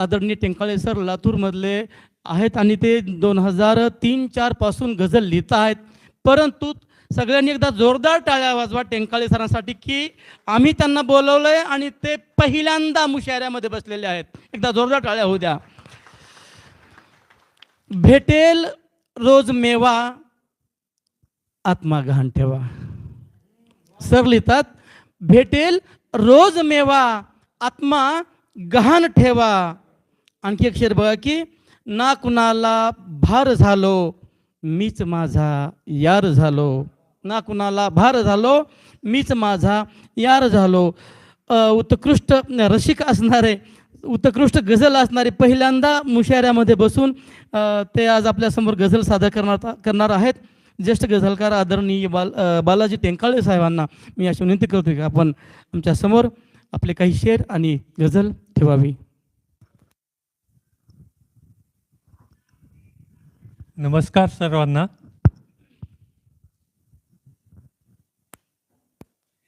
आदरणीय टेंकाळे सर लातूरमधले आहेत आणि ते 2003-04 पासून गझल लिहित आहेत. परंतु सगळ्यांनी एकदा जोरदार टाळ्या वाजवा टेंकाळे सरांसाठी की आम्ही त्यांना बोलवलं आहे आणि ते पहिल्यांदा मुशायऱ्यामध्ये बसलेले आहेत. एकदा जोरदार टाळ्या होऊ द्या. भेटेल रोज मेवा आत्मा गहाण ठेवा. सर लिहितात, भेटेल रोज मेवा आत्मा गहाण ठेवा. आणखी एक शेर बघा की ना कुणाला भार झालो मीच माझा यार झालो. ना कुणाला भार झालो मीच माझा यार झालो. उत्कृष्ट रसिक असणारे, उत्कृष्ट गझल असणारे पहिल्यांदा मुशायऱ्यामध्ये बसून ते आज आपल्यासमोर गझल सादर करणार आहेत. ज्येष्ठ गझलकार आदरणीय बालाजी टेंकाळे साहेबांना मी अशी विनंती करतो की आपण आमच्यासमोर आपले काही शेर आणि गझल ठेवावी. नमस्कार सर्वांना.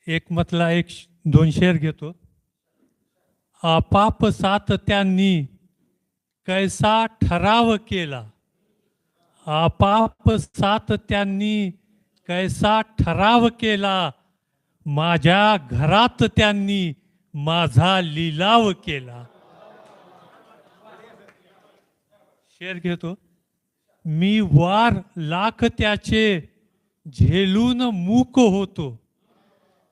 एकमतला दोन शेर घेतो. आपाप साथ त्यांनी कैसा ठराव केला. आपाप साथ त्यांनी कैसा ठराव केला. माझ्या घरात त्यांनी माझा लिलाव केला. शेर घेतो. मी वार लाख त्याचे झेलून मूक होतो.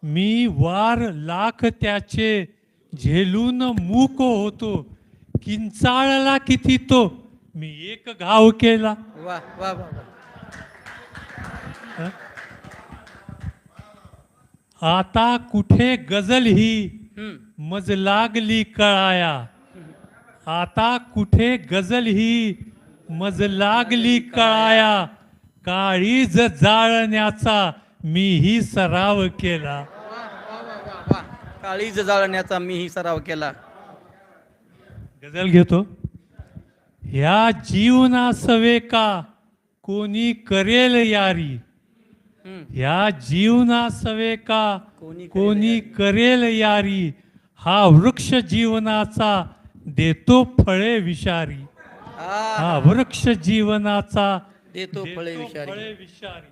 मी वार लाख त्याचे झेलून मूक होतो. किंचाळला किती तो मी एक घाव केला. वा वा वा. आता कुठे गझल ही मज लागली कळाया. आता कुठे गझल ही मज लागली कळाया. काळीज जाळण्याचा मीही सराव केला. काळीज जाळण्याचा मीही सराव केला. गझल घेतो. ह्या जीवनासवे का कोणी करेल यारी. ह्या जीवनासवे का कोणी करेल यारी. हा वृक्ष जीवनाचा देतो फळे विषारी. हा वृक्ष जीवनाचा देतो फळे विषारी.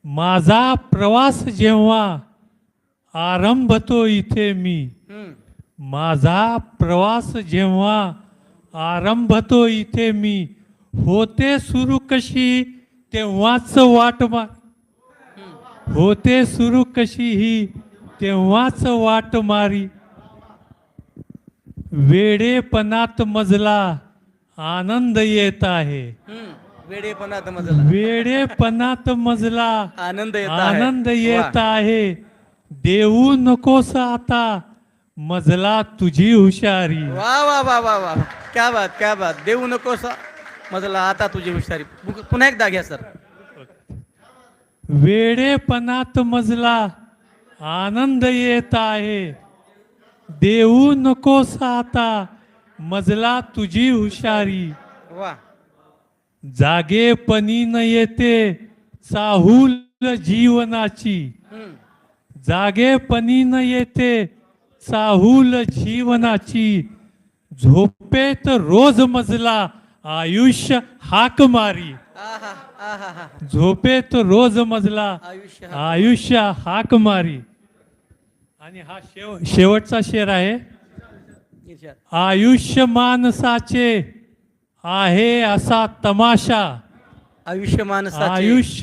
माझा प्रवास जेव्हा आरंभतो इथे मी. माझा प्रवास जेव्हा आरंभतो इथे मी. होते सुरू कशी तेव्हाच वाट होते सुरू कशी ही तेव्हाच वाट मारी. वेडेपणात मजला आनंद येत आहे. वेडेपणात मजला आनंद येत आहे. देऊ नकोस आता मजला तुझी हुशारी. वा वा वा वा वा. क्या बात क्या बात. देऊ नकोस मजला आता तुझी हुशारी. पुन्हा एकदा घ्या सर. वेडेपणात मजला आनंद येत आहे. देऊ नकोस आता मजला तुझी हुशारी. वा. जागेपणी न येते चाहूल जीवनाची. जागेपणी न येते चाहूल जीवनाची. झोपेत रोज मजला आयुष्य हाक मारी. झोपेत रोज मजला आयुष्य हाक मारी. आणि हा शेवटचा शेर आहे. आयुष्य माणसाचे आहे असा तमाशा. आयुष्य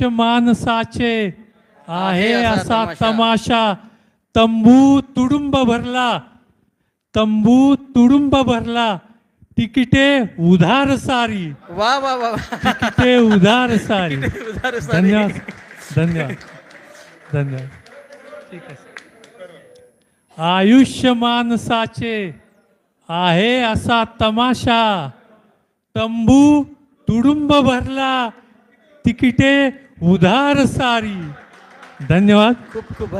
माणसाचे आहे असा तमाशा. तंबू तुडुंब भरला. तंबू तुडुंब भरला. तिकिटे उधार सारी. वा वा वा. तिकिटे उधार सारी. धन्यवाद धन्यवाद धन्यवाद. ठीक आहे. आयुष्य माणसाचे आहे असा तमाशा. तंबू तुडुंब भरला. तिकिटे उधार सारी. धन्यवाद. खूप खूप